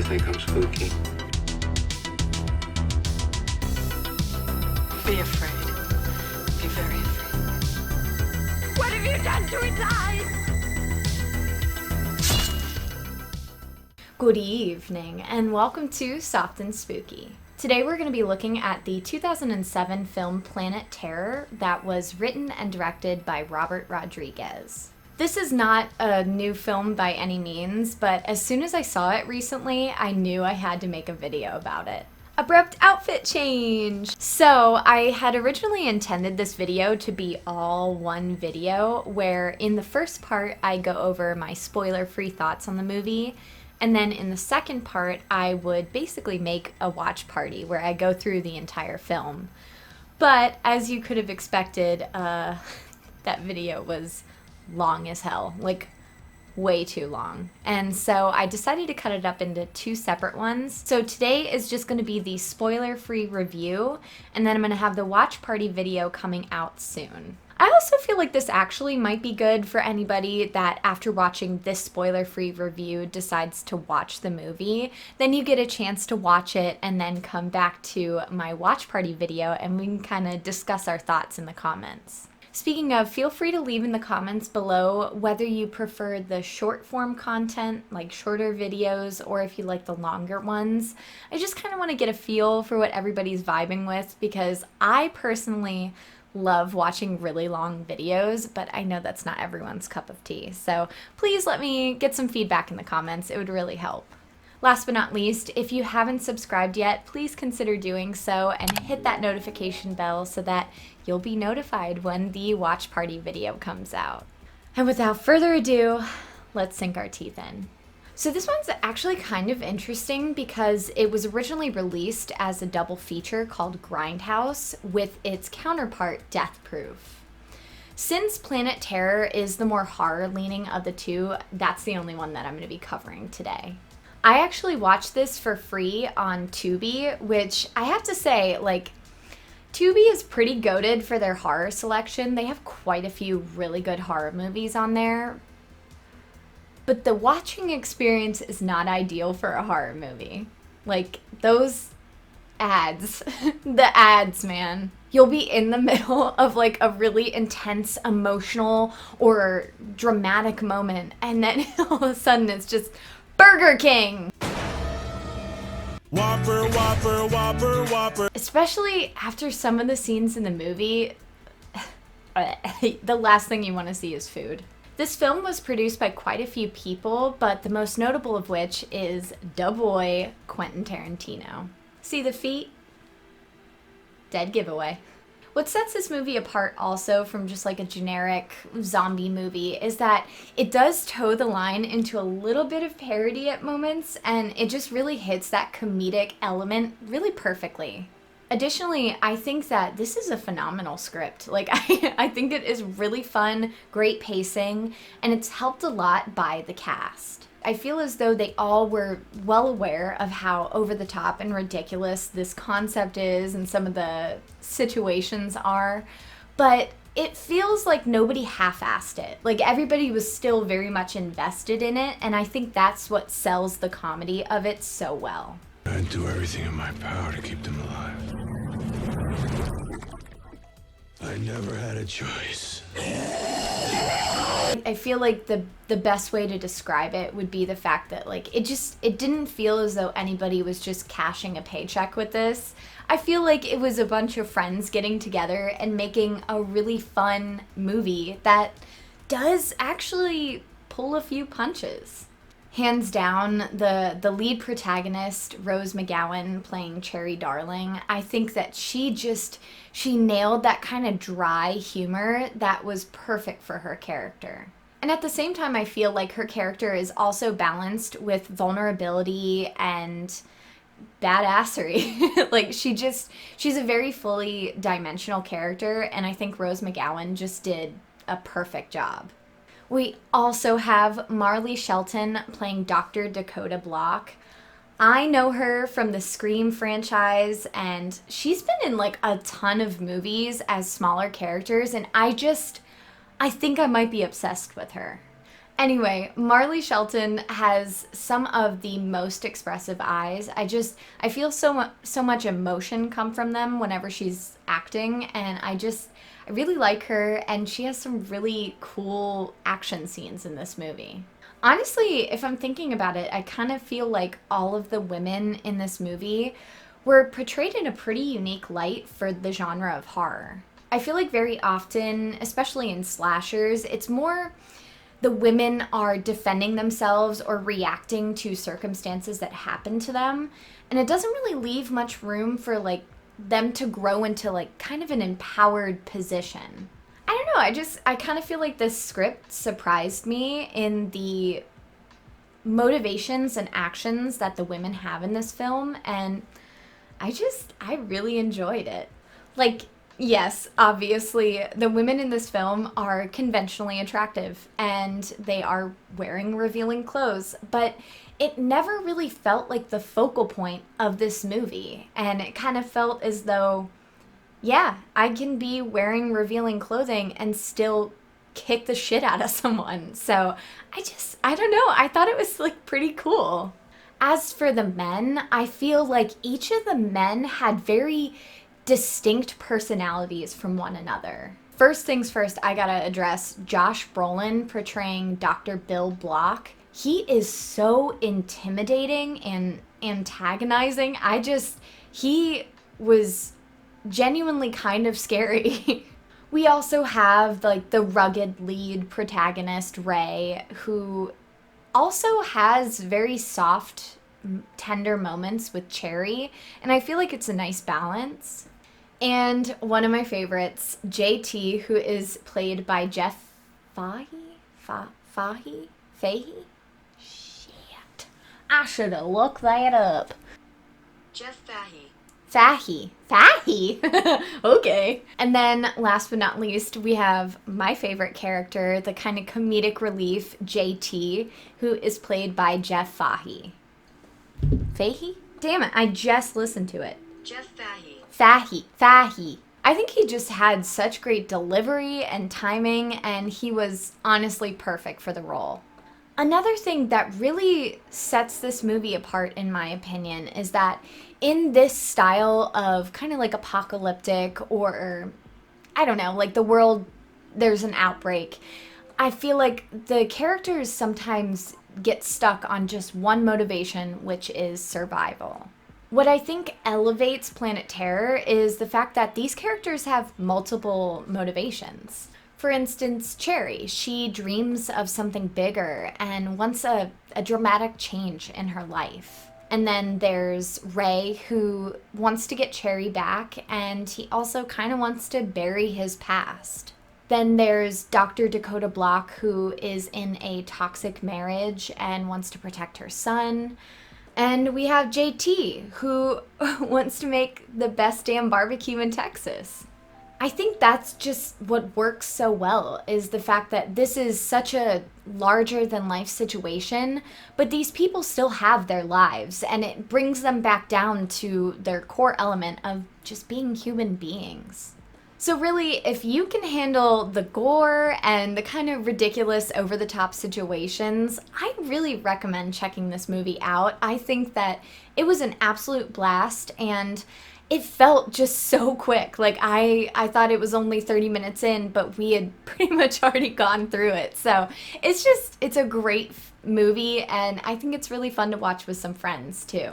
think I'm spooky? Be afraid. Be very afraid. What have you done to his eyes? Good evening, and welcome to Soft and Spooky. Today we're going to be looking at the 2007 film Planet Terror that was written and directed by Robert Rodriguez. This is not a new film by any means, but as soon as I saw it recently, I knew I had to make a video about it. Abrupt outfit change! So I had originally intended this video to be all one video, where in the first part I go over my spoiler-free thoughts on the movie, and then in the second part I would basically make a watch party where I go through the entire film. But as you could have expected, that video was long as hell, like way too long. And so I decided to cut it up into two separate ones. So today is just going to be the spoiler-free review, and then I'm going to have the watch party video coming out soon. I also feel like this actually might be good for anybody that after watching this spoiler-free review decides to watch the movie. Then you get a chance to watch it and then come back to my watch party video and we can kind of discuss our thoughts in the comments. Speaking of, feel free to leave in the comments below whether you prefer the short form content, like shorter videos, or if you like the longer ones. I just kind of want to get a feel for what everybody's vibing with, because I personally love watching really long videos, but I know that's not everyone's cup of tea. So please let me get some feedback in the comments. It would really help. Last but not least, if you haven't subscribed yet, please consider doing so and hit that notification bell so that you'll be notified when the watch party video comes out. And without further ado, let's sink our teeth in. So this one's actually kind of interesting because it was originally released as a double feature called Grindhouse with its counterpart Death Proof. Since Planet Terror is the more horror leaning of the two, that's the only one that I'm going to be covering today. I actually watched this for free on Tubi, which I have to say, like, Tubi is pretty goated for their horror selection. They have quite a few really good horror movies on there. But the watching experience is not ideal for a horror movie. Like, those ads, the ads, man. You'll be in the middle of like a really intense, emotional, or dramatic moment, and then all of a sudden it's just Burger King! Whopper, Whopper, Whopper, Whopper. Especially after some of the scenes in the movie, the last thing you want to see is food. This film was produced by quite a few people, but the most notable of which is da boy Quentin Tarantino. See the feet? Dead giveaway. What sets this movie apart also from just like a generic zombie movie is that it does toe the line into a little bit of parody at moments, and it just really hits that comedic element really perfectly. Additionally, I think that this is a phenomenal script. Like, I think it is really fun, great pacing, and it's helped a lot by the cast. I feel as though they all were well aware of how over the top and ridiculous this concept is and some of the situations are, but it feels like nobody half-assed it. Like, everybody was still very much invested in it, and I think that's what sells the comedy of it so well. I'd do everything in my power to keep them alive. I never had a choice. I feel like the best way to describe it would be the fact that like it didn't feel as though anybody was just cashing a paycheck with this. I feel like it was a bunch of friends getting together and making a really fun movie that does actually pull a few punches. Hands down, the lead protagonist, Rose McGowan, playing Cherry Darling, I think that she nailed that kind of dry humor that was perfect for her character. And at the same time, I feel like her character is also balanced with vulnerability and badassery. Like, she's a very fully dimensional character, and I think Rose McGowan just did a perfect job. We also have Marley Shelton playing Dr. Dakota Block. I know her from the Scream franchise, and she's been in like a ton of movies as smaller characters, and I think I might be obsessed with her. Anyway, Marley Shelton has some of the most expressive eyes. I feel so much emotion come from them whenever she's acting, and I really like her, and she has some really cool action scenes in this movie. Honestly, if I'm thinking about it, I kind of feel like all of the women in this movie were portrayed in a pretty unique light for the genre of horror. I feel like very often, especially in slashers, it's more the women are defending themselves or reacting to circumstances that happen to them, and it doesn't really leave much room for like them to grow into like kind of an empowered position. I don't know, I kind of feel like this script surprised me in the motivations and actions that the women have in this film, and I really enjoyed it. Like, yes, obviously, the women in this film are conventionally attractive and they are wearing revealing clothes, but it never really felt like the focal point of this movie. And it kind of felt as though, yeah, I can be wearing revealing clothing and still kick the shit out of someone. So I don't know, I thought it was like pretty cool. As for the men, I feel like each of the men had very distinct personalities from one another. First things first, I gotta address Josh Brolin portraying Dr. Bill Block. He is so intimidating and antagonizing. He was genuinely kind of scary. We also have like the rugged lead protagonist, Ray, who also has very soft, tender moments with Cherry, and I feel like it's a nice balance. And one of my favorites, JT, who is played by Jeff Fahey? Fahey? Shit. I should have looked that up. Jeff Fahey. Fahey? Okay. And then, last but not least, we have my favorite character, the kind of comedic relief, JT, who is played by Jeff Fahey. Fahey? Damn it, I just listened to it. Jeff Fahey. Fahey. I think he just had such great delivery and timing, and he was honestly perfect for the role. Another thing that really sets this movie apart, in my opinion, is that in this style of kind of like apocalyptic or, I don't know, like the world, there's an outbreak, I feel like the characters sometimes get stuck on just one motivation, which is survival. What I think elevates Planet Terror is the fact that these characters have multiple motivations. For instance, Cherry, she dreams of something bigger and wants a dramatic change in her life. And then there's Ray, who wants to get Cherry back, and he also kind of wants to bury his past. Then there's Dr. Dakota Block, who is in a toxic marriage and wants to protect her son. And we have JT, who wants to make the best damn barbecue in Texas. I think that's just what works so well, is the fact that this is such a larger-than-life situation, but these people still have their lives, and it brings them back down to their core element of just being human beings. So really, if you can handle the gore and the kind of ridiculous, over-the-top situations, I really recommend checking this movie out. I think that it was an absolute blast, and it felt just so quick. Like, I thought it was only 30 minutes in, but we had pretty much already gone through it. So it's a great movie, and I think it's really fun to watch with some friends, too.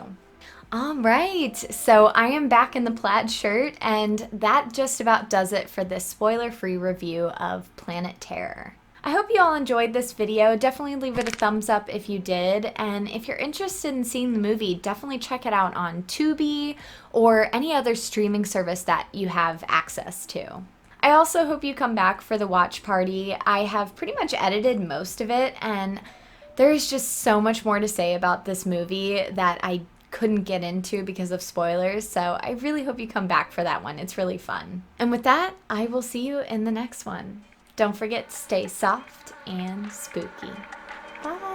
All right, so I am back in the plaid shirt, and that just about does it for this spoiler-free review of Planet Terror. I hope you all enjoyed this video. Definitely leave it a thumbs up if you did, and if you're interested in seeing the movie, definitely check it out on Tubi or any other streaming service that you have access to. I also hope you come back for the watch party. I have pretty much edited most of it, and there is just so much more to say about this movie that I couldn't get into because of spoilers, so I really hope you come back for that one. It's really fun. And with that, I will see you in the next one. Don't forget to stay soft and spooky. Bye!